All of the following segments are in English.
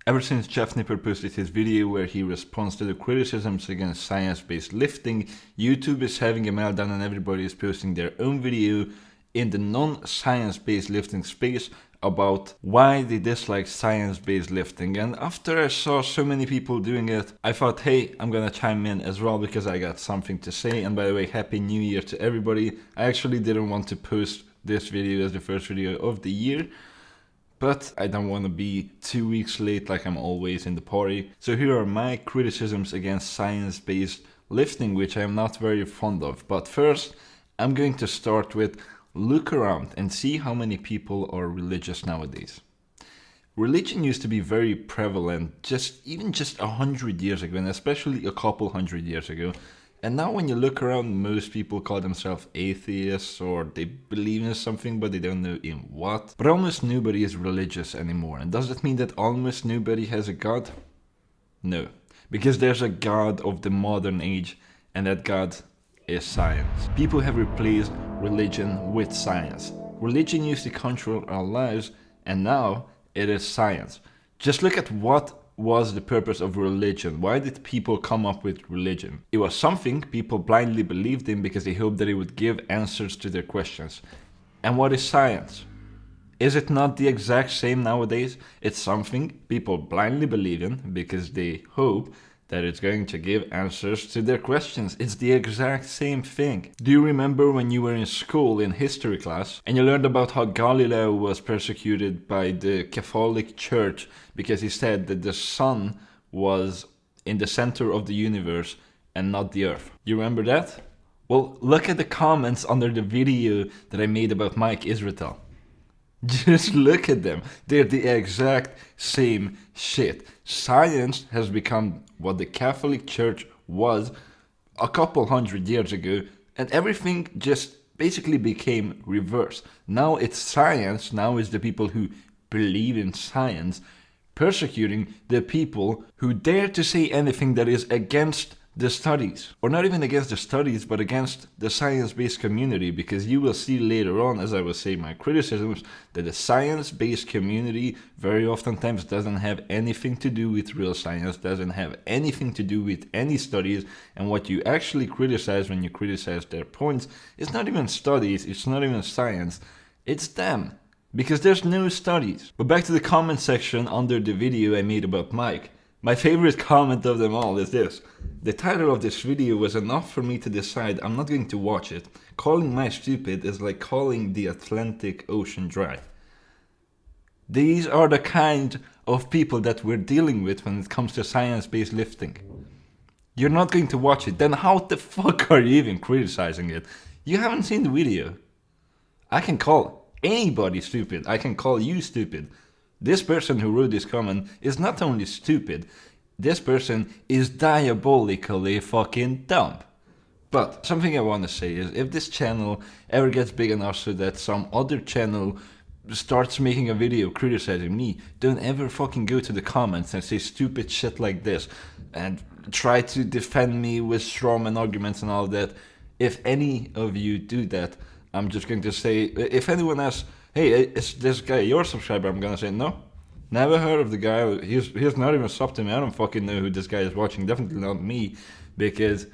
Ever since Jeff Nipper posted his video where he responds to the criticisms against science-based lifting, YouTube is having a meltdown and everybody is posting their own video in the non-science-based lifting space about why they dislike science-based lifting. And after I saw so many people doing it, I thought, hey, I'm gonna chime in as well because I got something to say. And by the way, Happy New Year to everybody. I actually didn't want to post this video as the first video of the year, but I don't want to be 2 weeks late like I'm always in the party. So here are my criticisms against science-based lifting, which I'm not very fond of. But first, I'm going to start with look around and see how many people are religious nowadays. Religion used to be very prevalent even just 100 years ago, and especially a couple hundred years ago. And now when you look around, most people call themselves atheists, or they believe in something but they don't know in what. But almost nobody is religious anymore. And does that mean that almost nobody has a god? No, because there's a god of the modern age, and that god is science. People have replaced religion with science. Religion used to control our lives, and now it is science. Just look at what was the purpose of religion. Why did people come up with religion? It was something people blindly believed in because they hoped that it would give answers to their questions. And what is science? Is it not the exact same nowadays? It's something people blindly believe in because they hope that it's going to give answers to their questions. It's the exact same thing. Do you remember when you were in school in history class and you learned about how Galileo was persecuted by the Catholic Church because he said that the sun was in the center of the universe and not the earth? You remember that? Well, look at the comments under the video that I made about Mike Israetel. Just look at them. They're the exact same shit. Science has become what the Catholic Church was a couple hundred years ago, and everything just basically became reversed. Now it's science, now it's the people who believe in science persecuting the people who dare to say anything that is against the studies, or not even against the studies, but against the science-based community, because you will see later on, as I will say my criticisms, that the science-based community very oftentimes doesn't have anything to do with real science, doesn't have anything to do with any studies, and what you actually criticize when you criticize their points is not even studies, it's not even science, it's them, because there's no studies. But back to the comment section under the video I made about Mike. My favorite comment of them all is this. The title of this video was enough for me to decide I'm not going to watch it. Calling Mike stupid is like calling the Atlantic Ocean dry. These are the kind of people that we're dealing with when it comes to science-based lifting. You're not going to watch it, then how the fuck are you even criticizing it? You haven't seen the video. I can call anybody stupid. I can call you stupid. This person who wrote this comment is not only stupid, this person is diabolically fucking dumb. But something I want to say is, if this channel ever gets big enough so that some other channel starts making a video criticizing me, don't ever fucking go to the comments and say stupid shit like this and try to defend me with strawman arguments and all that. If any of you do that, I'm just going to say, if anyone asks, hey, is this guy your subscriber? I'm gonna say, no. Never heard of the guy. He's not even subbed to me. I don't fucking know who this guy is watching. Definitely not me, because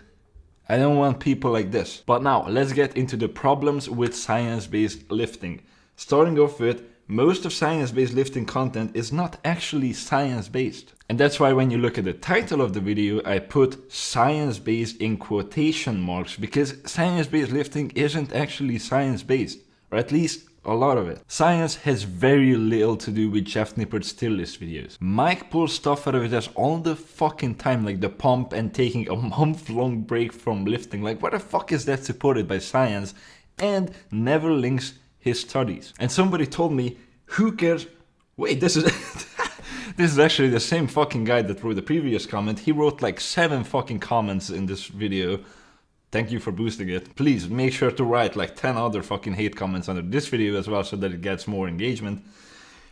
I don't want people like this. But now, let's get into the problems with science-based lifting. Starting off with, most of science-based lifting content is not actually science-based. And that's why when you look at the title of the video, I put science-based in quotation marks, because science-based lifting isn't actually science-based, or at least a lot of it. Science has very little to do with Jeff Nipper's still list videos. Mike pulls stuff out of his ass all the fucking time, like the pump and taking a month-long break from lifting. Like, where the fuck is that supported by science? And never links his studies. And somebody told me, who cares? Wait, this is this is actually the same fucking guy that wrote the previous comment. He wrote like 7 fucking comments in this video. Thank you for boosting it. Please make sure to write like 10 other fucking hate comments under this video as well so that it gets more engagement.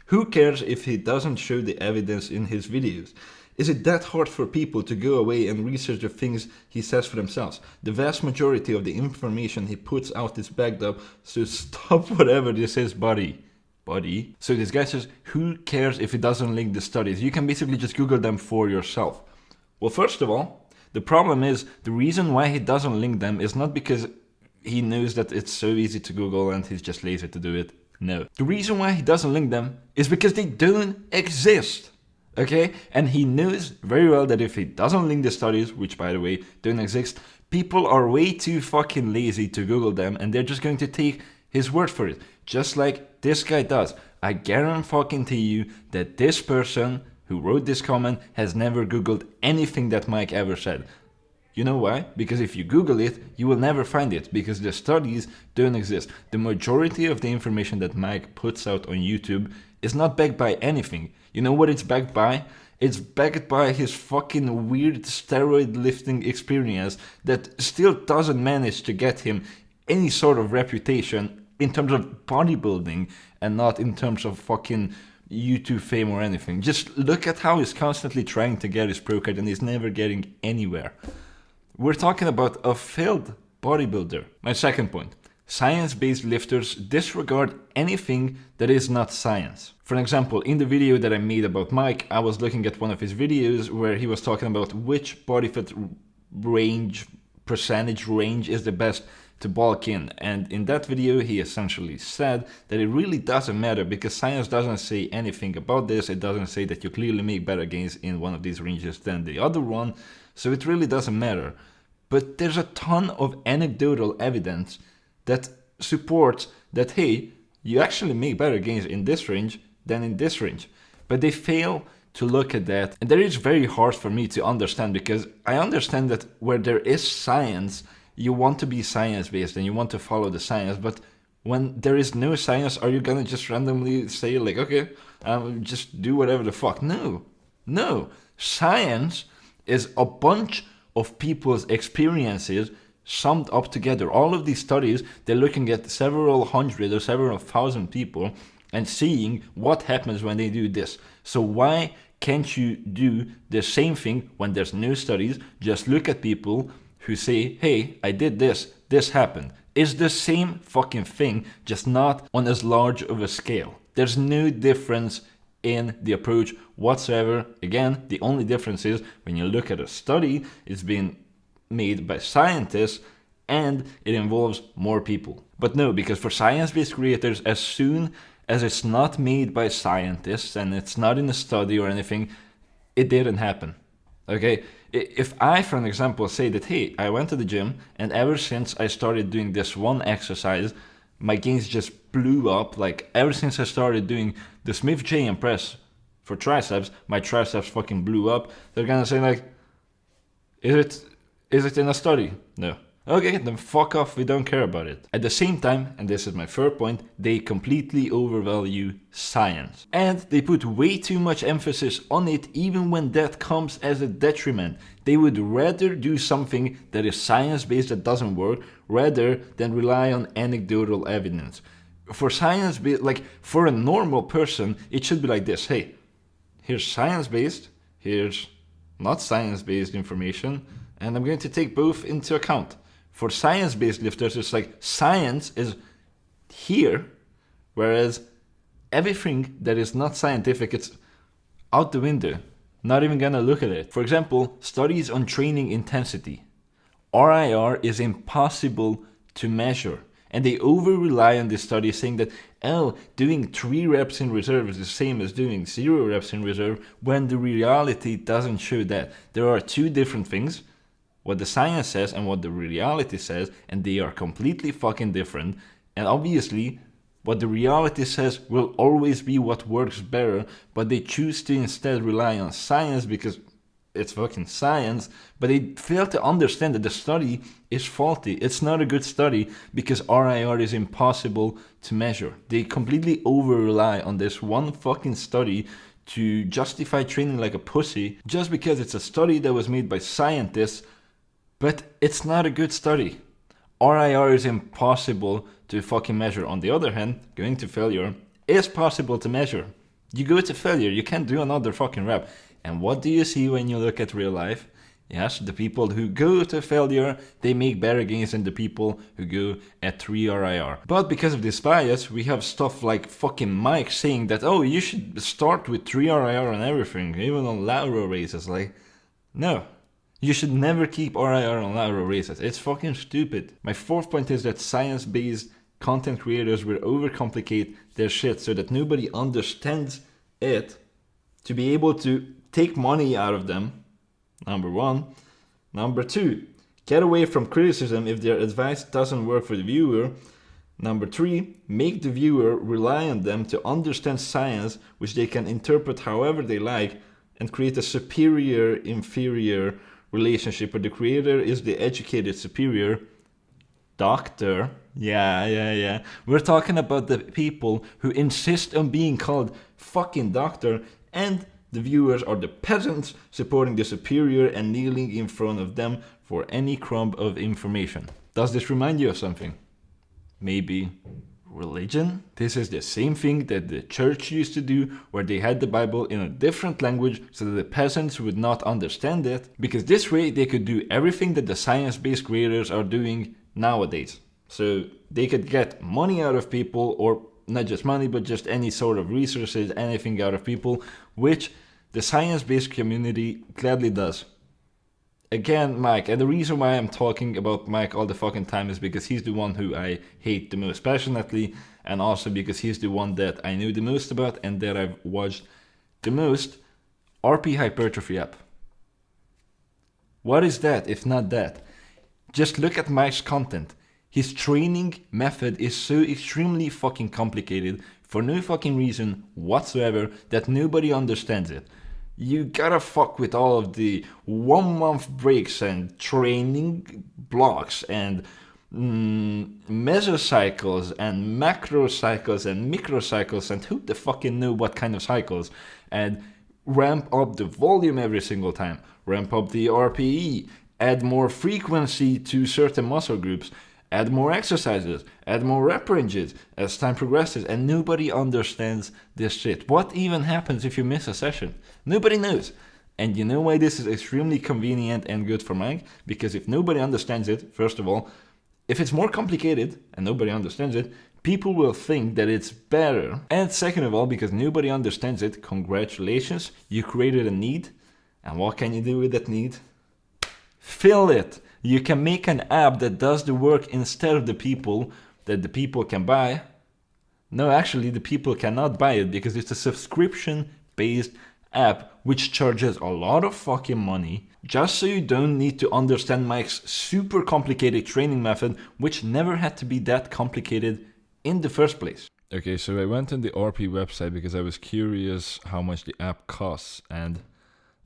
Who cares if he doesn't show the evidence in his videos? Is it that hard for people to go away and research the things he says for themselves? The vast majority of the information he puts out is backed up, so stop whatever this is, buddy. body. So this guy says, who cares if it doesn't link the studies? You can basically just Google them for yourself. Well, first of all, the problem is the reason why he doesn't link them is not because he knows that it's so easy to Google and he's just lazy to do it. No. The reason why he doesn't link them is because they don't exist. Okay? And he knows very well that if he doesn't link the studies, which by the way don't exist, people are way too fucking lazy to Google them and they're just going to take his word for it. Just like this guy does. I guarantee you that this person who wrote this comment has never Googled anything that Mike ever said. You know why? Because if you Google it, you will never find it, because the studies don't exist. The majority of the information that Mike puts out on YouTube is not backed by anything. You know what it's backed by? It's backed by his fucking weird steroid lifting experience that still doesn't manage to get him any sort of reputation in terms of bodybuilding and not in terms of fucking YouTube fame or anything. Just look at how he's constantly trying to get his pro card and he's never getting anywhere. We're talking about a failed bodybuilder. My second point. Science-based lifters disregard anything that is not science. For example, in the video that I made about Mike, I was looking at one of his videos where he was talking about which body fat range, percentage range is the best to bulk in. And in that video, he essentially said that it really doesn't matter because science doesn't say anything about this. It doesn't say that you clearly make better gains in one of these ranges than the other one. So it really doesn't matter. But there's a ton of anecdotal evidence that supports that, hey, you actually make better gains in this range than in this range. But they fail to look at that. And that is very hard for me to understand because I understand that where there is science, you want to be science-based and you want to follow the science. But when there is no science, are you gonna just randomly say like, okay, just do whatever the fuck? No. Science is a bunch of people's experiences summed up together. All of these studies, they're looking at several hundred or several thousand people and seeing what happens when they do this. So why can't you do the same thing when there's no studies? Just look at people who say, hey, I did this, this happened. It's the same fucking thing, just not on as large of a scale. There's no difference in the approach whatsoever. Again, the only difference is when you look at a study, it's been made by scientists and it involves more people. But no, because for science-based creators, as soon as it's not made by scientists and it's not in a study or anything, it didn't happen. Okay? If I, for an example, say that, hey, I went to the gym and ever since I started doing this one exercise, my gains just blew up. Like ever since I started doing the Smith J press for triceps, my triceps fucking blew up. They're gonna say like, is it in a study? No. Okay, then fuck off, we don't care about it. At the same time, and this is my third point, they completely overvalue science. And they put way too much emphasis on it even when that comes as a detriment. They would rather do something that is science-based that doesn't work, rather than rely on anecdotal evidence. For science-based, like for a normal person, it should be like this. Hey, here's science-based, here's not science-based information, and I'm going to take both into account. For science-based lifters, it's like science is here, whereas everything that is not scientific, it's out the window. Not even gonna look at it. For example, studies on training intensity. RIR is impossible to measure. And they over-rely on this study saying that, doing 3 reps in reserve is the same as doing 0 reps in reserve, when the reality doesn't show that. There are two different things. What the science says and what the reality says, and they are completely fucking different. And obviously, what the reality says will always be what works better, but they choose to instead rely on science because it's fucking science, but they fail to understand that the study is faulty. It's not a good study because RIR is impossible to measure. They completely over-rely on this one fucking study to justify training like a pussy just because it's a study that was made by scientists. But it's not a good study. RIR is impossible to fucking measure. On the other hand, going to failure is possible to measure. You go to failure, you can't do another fucking rep. And what do you see when you look at real life? Yes, the people who go to failure, they make better gains than the people who go at 3RIR. But because of this bias, we have stuff like fucking Mike saying that, oh, you should start with 3RIR on everything, even on lateral raises. Like, no. You should never keep RIR on lateral raises. It's fucking stupid. My fourth point is that science-based content creators will overcomplicate their shit so that nobody understands it to be able to take money out of them. Number one. Number two, get away from criticism if their advice doesn't work for the viewer. Number three, make the viewer rely on them to understand science, which they can interpret however they like, and create a superior-inferior relationship where the creator is the educated superior. Doctor. Yeah. We're talking about the people who insist on being called fucking doctor, and the viewers are the peasants supporting the superior and kneeling in front of them for any crumb of information. Does this remind you of something? Maybe religion? This is the same thing that the church used to do, where they had the Bible in a different language so that the peasants would not understand it, because this way they could do everything that the science-based creators are doing nowadays. So they could get money out of people, or not just money, but just any sort of resources, anything out of people, which the science-based community gladly does. Again, Mike, and the reason why I'm talking about Mike all the fucking time is because he's the one who I hate the most passionately, and also because he's the one that I knew the most about and that I've watched the most. RP Hypertrophy app. What is that if not that? Just look at Mike's content. His training method is so extremely fucking complicated for no fucking reason whatsoever that nobody understands it. You gotta fuck with all of the 1 month breaks and training blocks and mesocycles and macrocycles and microcycles and who the fucking know what kind of cycles, and ramp up the volume every single time, ramp up the RPE, add more frequency to certain muscle groups, add more exercises, add more rep ranges as time progresses, and nobody understands this shit. What even happens if you miss a session? Nobody knows. And you know why this is extremely convenient and good for Mike? Because if nobody understands it, first of all, if it's more complicated and nobody understands it, people will think that it's better. And second of all, because nobody understands it, congratulations, you created a need. And what can you do with that need? Fill it. You can make an app that does the work instead of the people that the people can buy. No, actually, the people cannot buy it because it's a subscription-based app which charges a lot of fucking money just so you don't need to understand Mike's super complicated training method, which never had to be that complicated in the first place. Okay, so I went on the RP website because I was curious how much the app costs, and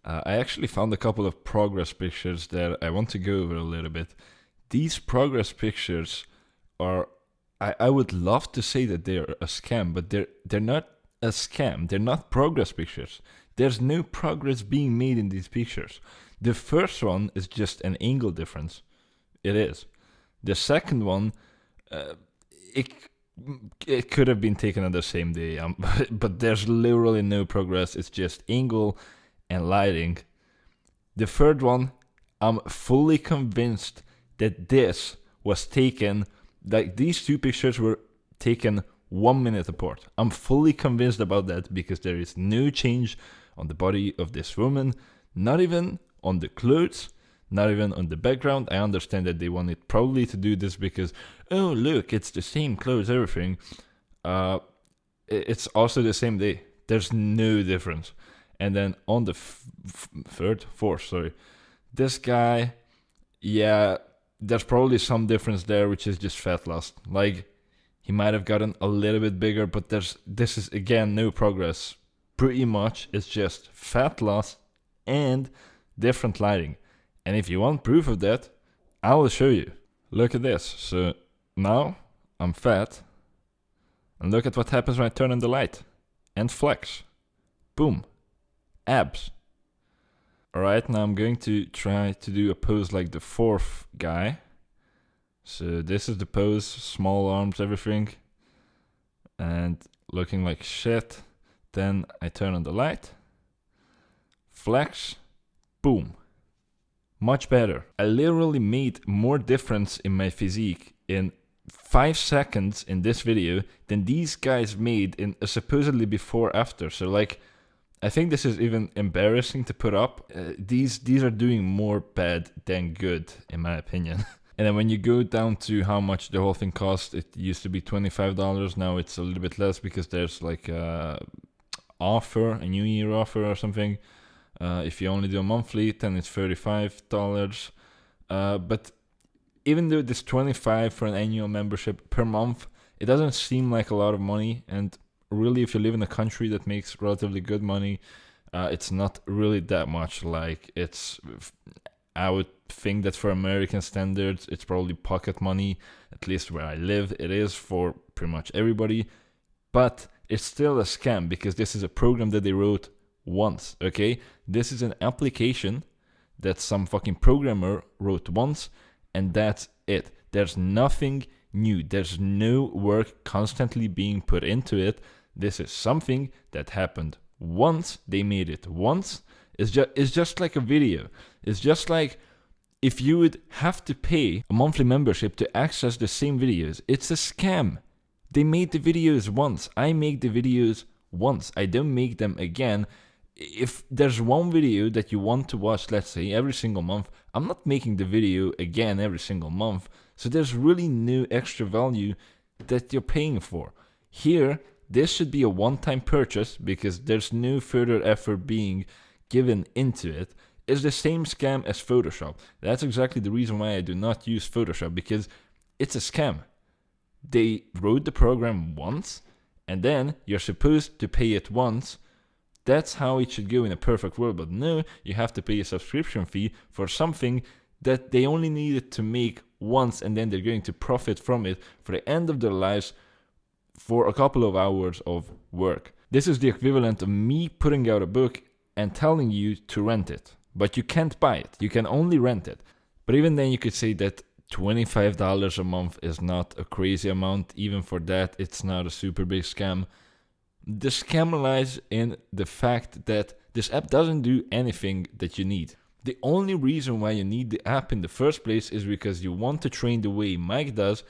I actually found a couple of progress pictures that I want to go over a little bit. These progress pictures are, I would love to say that they're a scam, but they're not a scam. They're not progress pictures. There's no progress being made in these pictures. The first one is just an angle difference. It is. The second one, it could have been taken on the same day, but there's literally no progress. It's just angle and lighting. The third one, I'm fully convinced that this was taken, like these two pictures were taken 1 minute apart. I'm fully convinced about that because there is no change on the body of this woman, not even on the clothes, not even on the background. I understand that they wanted probably to do this because, oh look, it's the same clothes, everything. It's also the same day. There's no difference. And then on the fourth, this guy, yeah, there's probably some difference there, which is just fat loss. Like, he might have gotten a little bit bigger, but this is, again, no progress. Pretty much, it's just fat loss and different lighting. And if you want proof of that, I will show you. Look at this. So now I'm fat. And look at what happens when I turn on the light. And flex. Boom. Abs. Alright, now I'm going to try to do a pose like the fourth guy. So this is the pose, small arms, everything. And looking like shit. Then I turn on the light. Flex. Boom. much better. I literally made more difference in my physique in 5 seconds in this video than these guys made in a supposedly before after. So like, I think this is even embarrassing to put up. These are doing more bad than good, in my opinion. And then when you go down to how much the whole thing cost, it used to be $25. Now it's a little bit less because there's like a offer, a New Year offer or something. If you only do a monthly, then it's $35. But even though it's $25 for an annual membership per month, it doesn't seem like a lot of money. And really, if you live in a country that makes relatively good money, it's not really that much. Like, I would think that for American standards, it's probably pocket money. At least where I live, it is for pretty much everybody. But it's still a scam because this is a program that they wrote once, okay? This is an application that some fucking programmer wrote once, and that's it. There's nothing new. There's no work constantly being put into it. This is something that happened once. They made it once. It's just like a video. It's just like if you would have to pay a monthly membership to access the same videos. It's a scam. They made the videos once. I make the videos once. I don't make them again. If there's one video that you want to watch, let's say, every single month, I'm not making the video again every single month. So there's really no extra value that you're paying for. Here, this should be a one-time purchase because there's no further effort being given into it. It's the same scam as Photoshop. That's exactly the reason why I do not use Photoshop, because it's a scam. They wrote the program once, and then you're supposed to pay it once. That's how it should go in a perfect world, but no, you have to pay a subscription fee for something that they only needed to make once, and then they're going to profit from it for the end of their lives for a couple of hours of work. This is the equivalent of me putting out a book and telling you to rent it, but you can't buy it. You can only rent it. But even then you could say that $25 a month is not a crazy amount. Even for that, it's not a super big scam. The scam lies in the fact that this app doesn't do anything that you need. The only reason why you need the app in the first place is because you want to train the way Mike does,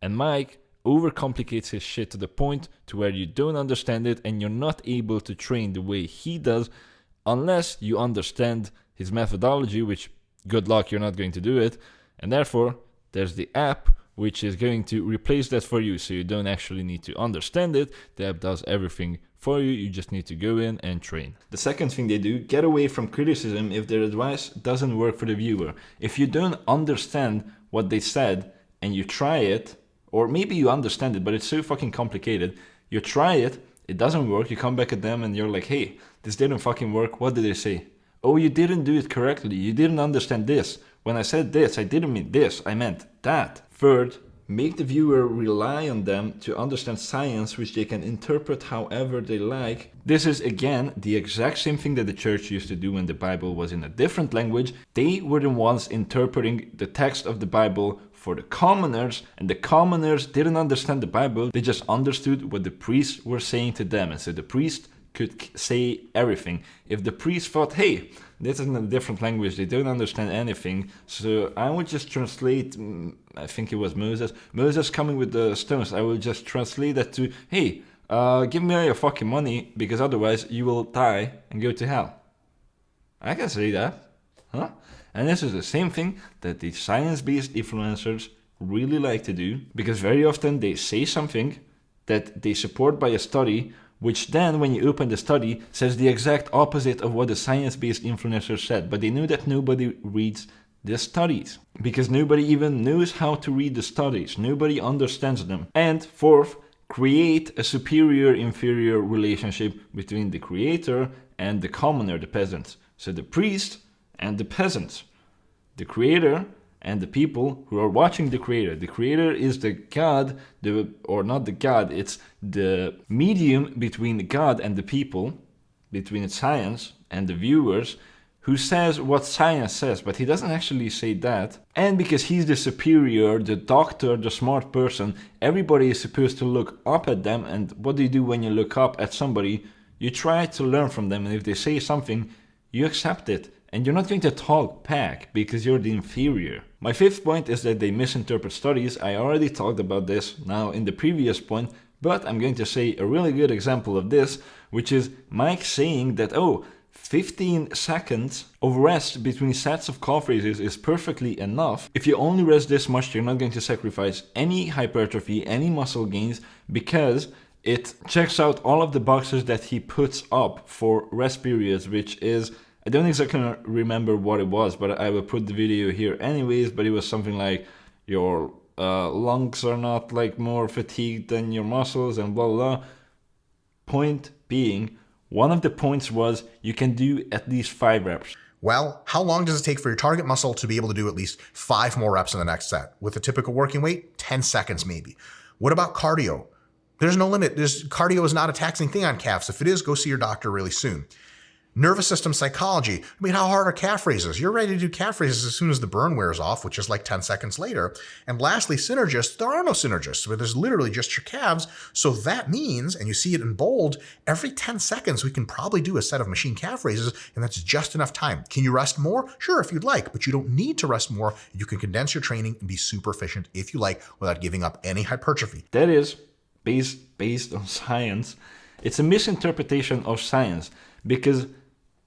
and Mike overcomplicates his shit to the point to where you don't understand it and you're not able to train the way he does unless you understand his methodology, which good luck, you're not going to do it. And therefore, there's the app which is going to replace that for you, so you don't actually need to understand it. The app does everything for you. You just need to go in and train. The second thing they do, get away from criticism if their advice doesn't work for the viewer. If you don't understand what they said and you try it, or maybe you understand it, but it's so fucking complicated, you try it, it doesn't work, you come back at them and you're like, hey, this didn't fucking work, what did they say? Oh, you didn't do it correctly, you didn't understand this. When I said this, I didn't mean this, I meant that. Third, make the viewer rely on them to understand science, which they can interpret however they like. This is again the exact same thing that the church used to do when the Bible was in a different language. They were the ones interpreting the text of the Bible for the commoners, and the commoners didn't understand the Bible. They just understood what the priests were saying to them, and so the priest could say everything. If the priest thought, hey, this is in a different language, they don't understand anything, so I would just translate, I think it was Moses coming with the stones, I will just translate that to, hey, give me all your fucking money, because otherwise you will die and go to hell. I can say that, huh? And this is the same thing that the science-based influencers really like to do, because very often they say something that they support by a study, which then, when you open the study, says the exact opposite of what the science-based influencer said. But they know that nobody reads the studies, because nobody even knows how to read the studies. Nobody understands them. And fourth, create a superior-inferior relationship between the creator and the commoner, the peasants. So the priest and the peasants. The creator and the people who are watching the creator. The creator is the God, or not the God, it's the medium between God and the people, between science and the viewers, who says what science says, but he doesn't actually say that. And because he's the superior, the doctor, the smart person, everybody is supposed to look up at them. And what do you do when you look up at somebody? You try to learn from them, and if they say something, you accept it. And you're not going to talk back because you're the inferior. My fifth point is that they misinterpret studies. I already talked about this now in the previous point, but I'm going to say a really good example of this, which is Mike saying that, 15 seconds of rest between sets of calf raises is perfectly enough. If you only rest this much, you're not going to sacrifice any hypertrophy, any muscle gains, because it checks out all of the boxes that he puts up for rest periods, which is, I don't exactly remember what it was, but I will put the video here anyways, but it was something like your lungs are not like more fatigued than your muscles and blah, blah, blah. Point being, one of the points was you can do at least 5 reps. Well, how long does it take for your target muscle to be able to do at least 5 more reps in the next set? With a typical working weight, 10 seconds maybe. What about cardio? There's no limit. Cardio is not a taxing thing on calves. If it is, go see your doctor really soon. Nervous system psychology. I mean, how hard are calf raises? You're ready to do calf raises as soon as the burn wears off, which is like 10 seconds later. And lastly, synergists. There are no synergists, where there's literally just your calves. So that means, and you see it in bold, every 10 seconds we can probably do a set of machine calf raises, and that's just enough time. Can you rest more? Sure, if you'd like, but you don't need to rest more. You can condense your training and be super efficient if you like without giving up any hypertrophy. That is based on science. It's a misinterpretation of science because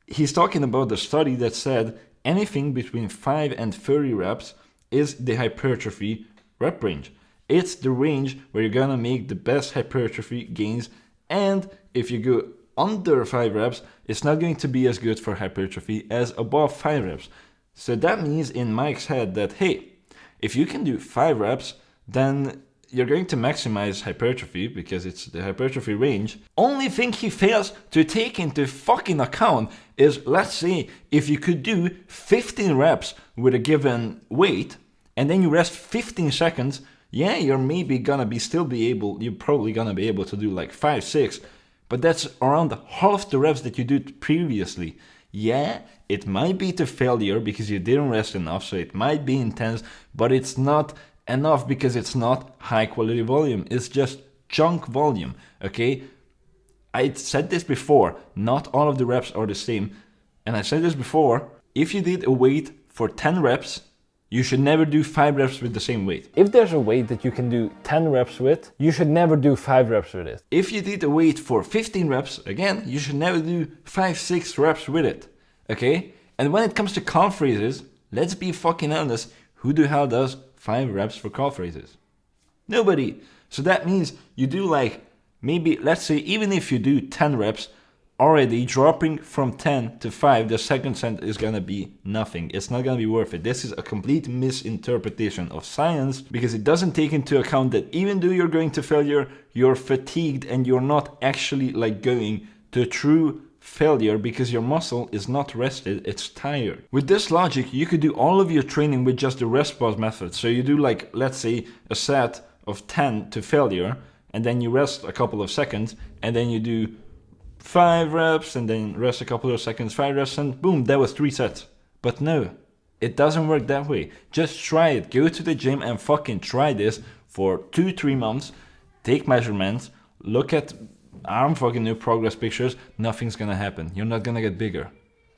he's talking about the study that said anything between 5 and 30 reps is the hypertrophy rep range. It's the range where you're gonna make the best hypertrophy gains, and if you go under 5 reps, it's not going to be as good for hypertrophy as above 5 reps. So that means in Mike's head that, hey, if you can do 5 reps, then you're going to maximize hypertrophy because it's the hypertrophy range. Only thing he fails to take into fucking account is, let's say, if you could do 15 reps with a given weight and then you rest 15 seconds, yeah, you're maybe gonna you're probably gonna be able to do like 5, 6, but that's around half the reps that you did previously. Yeah, it might be to failure because you didn't rest enough, so it might be intense, but it's not enough because it's not high quality volume. It's just junk volume, okay? I said this before, not all of the reps are the same. And I said this before, if you did a weight for 10 reps, you should never do 5 reps with the same weight. If there's a weight that you can do 10 reps with, you should never do 5 reps with it. If you did a weight for 15 reps, again, you should never do 5, 6 reps with it, okay? And when it comes to calf raises, let's be fucking honest, who the hell does 5 reps for calf raises? Nobody. So that means you do like, maybe, let's say, even if you do 10 reps, already dropping from 10 to 5, the second set is gonna be nothing. It's not gonna be worth it. This is a complete misinterpretation of science because it doesn't take into account that even though you're going to failure, you're fatigued and you're not actually like going to true failure because your muscle is not rested, it's tired. With this logic, you could do all of your training with just the rest pause method. So you do like, let's say, a set of 10 to failure, and then you rest a couple of seconds, and then you do 5 reps, and then rest a couple of seconds, 5 reps, and boom, that was 3 sets. But no, it doesn't work that way. Just try it. Go to the gym and fucking try this for 2-3 months. Take measurements, look at arm fucking new progress pictures, nothing's gonna happen. You're not gonna get bigger.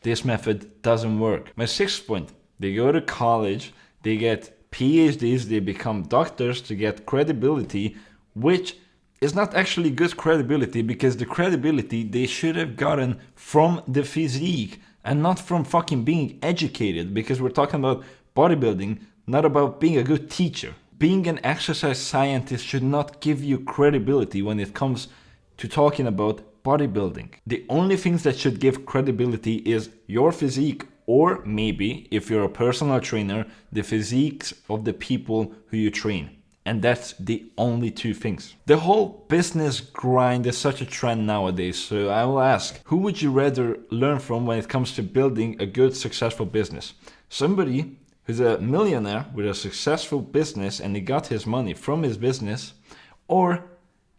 This method doesn't work. My 6th point, they go to college, they get PhDs, they become doctors to get credibility, which is not actually good credibility because the credibility they should have gotten from the physique and not from fucking being educated, because we're talking about bodybuilding, not about being a good teacher. Being an exercise scientist should not give you credibility when it comes to talking about bodybuilding. The only things that should give credibility is your physique, or maybe, if you're a personal trainer, the physiques of the people who you train. And that's the only 2 things. The whole business grind is such a trend nowadays, so I will ask, who would you rather learn from when it comes to building a good, successful business? Somebody who's a millionaire with a successful business and he got his money from his business, or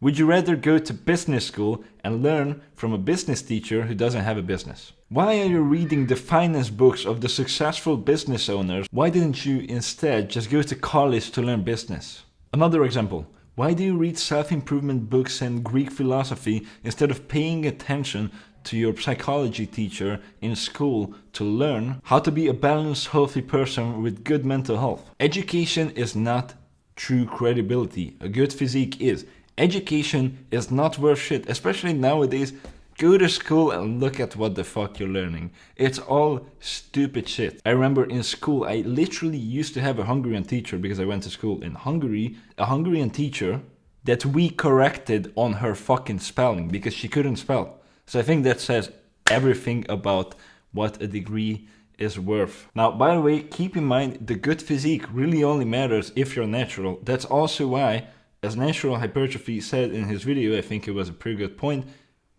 would you rather go to business school and learn from a business teacher who doesn't have a business? Why are you reading the finance books of the successful business owners? Why didn't you instead just go to college to learn business? Another example. Why do you read self-improvement books and Greek philosophy instead of paying attention to your psychology teacher in school to learn how to be a balanced, healthy person with good mental health. Education is not true credibility. A good physique is. Education is not worth shit, especially nowadays. Go to school and look at what the fuck you're learning. It's all stupid shit. I remember in school, I literally used to have a Hungarian teacher because I went to school in Hungary. A Hungarian teacher that we corrected on her fucking spelling because she couldn't spell. So I think that says everything about what a degree is worth. Now, by the way, keep in mind the good physique really only matters if you're natural. That's also why, as Natural Hypertrophy said in his video, I think it was a pretty good point,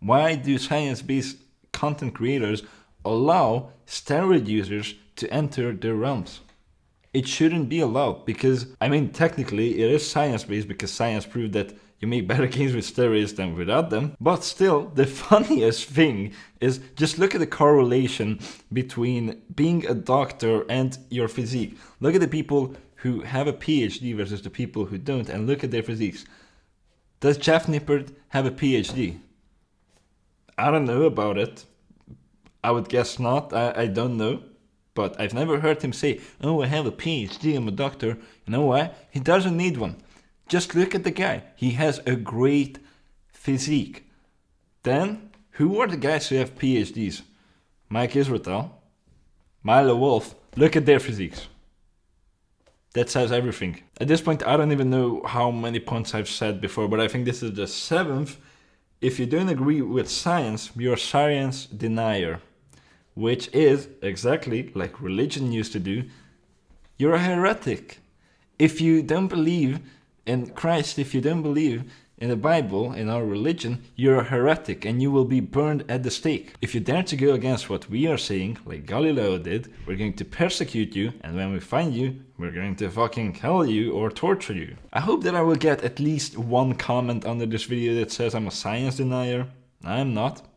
why do science-based content creators allow steroid users to enter their realms? It shouldn't be allowed because, I mean, technically it is science-based because science proved that you make better gains with steroids than without them. But still, the funniest thing is just look at the correlation between being a doctor and your physique. Look at the people who have a PhD versus the people who don't, and look at their physiques. Does Jeff Nippard have a PhD? I don't know about it. I would guess not. I don't know. But I've never heard him say, oh, I have a PhD, I'm a doctor. You know why? He doesn't need one. Just look at the guy. He has a great physique. Then, who are the guys who have PhDs? Mike Israetel, Milo Wolf. Look at their physiques. That says everything. At this point, I don't even know how many points I've said before, but I think this is the 7th. If you don't agree with science, you're a science denier. Which is, exactly like religion used to do, you're a heretic. If you don't believe in Christ, if you don't believe in the Bible, in our religion, you're a heretic and you will be burned at the stake. If you dare to go against what we are saying, like Galileo did, we're going to persecute you, and when we find you, we're going to fucking kill you or torture you. I hope that I will get at least one comment under this video that says I'm a science denier. I'm not.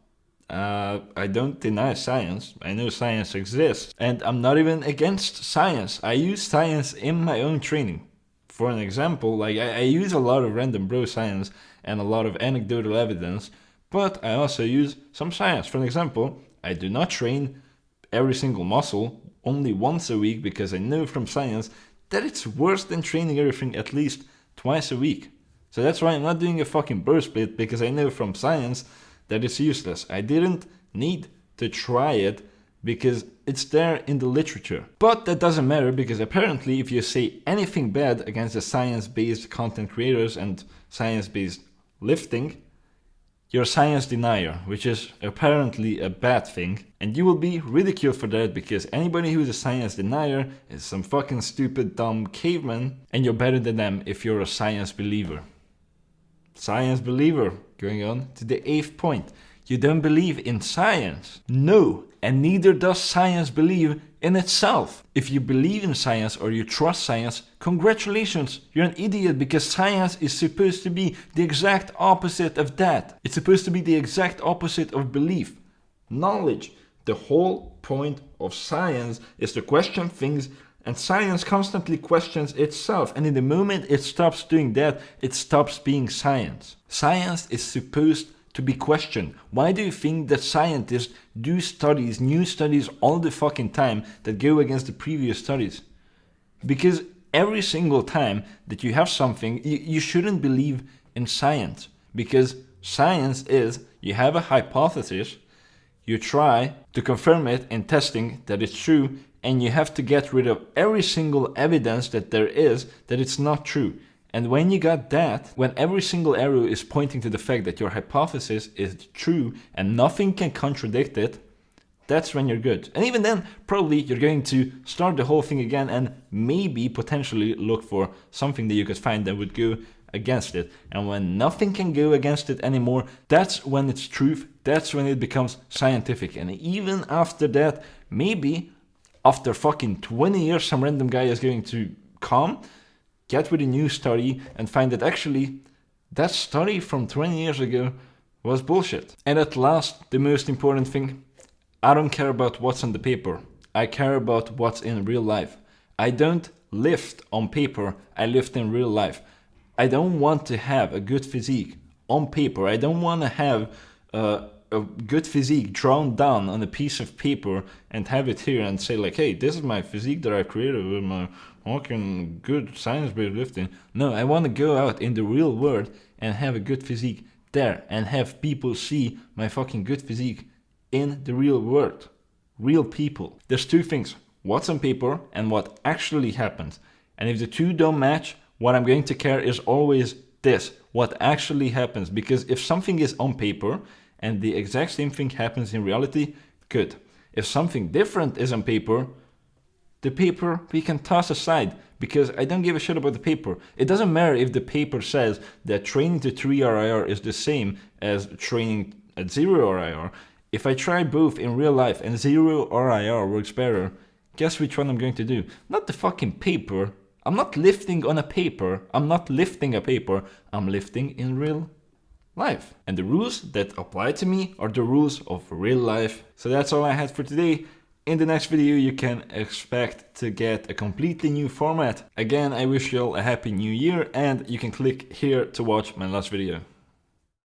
I don't deny science. I know science exists. And I'm not even against science. I use science in my own training. For an example, like I use a lot of random bro science and a lot of anecdotal evidence, but I also use some science. For an example, I do not train every single muscle only once a week because I know from science that it's worse than training everything at least twice a week. So that's why I'm not doing a fucking bro split, because I know from science that it's useless. I didn't need to try it because it's there in the literature. But that doesn't matter, because apparently if you say anything bad against the science-based content creators and science-based lifting, you're a science denier, which is apparently a bad thing. And you will be ridiculed for that, because anybody who's a science denier is some fucking stupid, dumb caveman, and you're better than them if you're a science believer. Science believer. Going on to the 8th point. You don't believe in science. No, and neither does science believe in itself. If you believe in science or you trust science, congratulations, you're an idiot, because science is supposed to be the exact opposite of that. It's supposed to be the exact opposite of belief. Knowledge. The whole point of science is to question things, and science constantly questions itself, and in the moment it stops doing that, it stops being science. Science is supposed to be questioned. Why do you think that scientists do studies, new studies all the fucking time that go against the previous studies? Because every single time that you have something, you shouldn't believe in science. Because science is, you have a hypothesis, you try to confirm it in testing that it's true, and you have to get rid of every single evidence that there is that it's not true. And when you got that, when every single arrow is pointing to the fact that your hypothesis is true and nothing can contradict it, that's when you're good. And even then, probably you're going to start the whole thing again and maybe potentially look for something that you could find that would go against it. And when nothing can go against it anymore, that's when it's truth, that's when it becomes scientific. And even after that, maybe after fucking 20 years, some random guy is going to come, get with a new study, and find that actually that study from 20 years ago was bullshit. And at last, the most important thing, I don't care about what's on the paper. I care about what's in real life. I don't lift on paper, I lift in real life. I don't want to have a good physique on paper. I don't want to have a good physique drawn down on a piece of paper and have it here and say like, hey, this is my physique that I created with my fucking good science-based lifting. No, I want to go out in the real world and have a good physique there and have people see my fucking good physique in the real world. Real people. There's two things, what's on paper and what actually happens. And if the two don't match, what I'm going to care is always this, what actually happens. Because if something is on paper and the exact same thing happens in reality, good. If something different is on paper, the paper we can toss aside, because I don't give a shit about the paper. It doesn't matter if the paper says that training to 3 RIR is the same as training at 0 RIR. If I try both in real life and 0 RIR works better, guess which one I'm going to do? Not the fucking paper. I'm not lifting on a paper. I'm not lifting a paper. I'm lifting in real life. And the rules that apply to me are the rules of real life. So that's all I had for today. In the next video you can expect to get a completely new format. Again, I wish you all a happy new year and you can click here to watch my last video.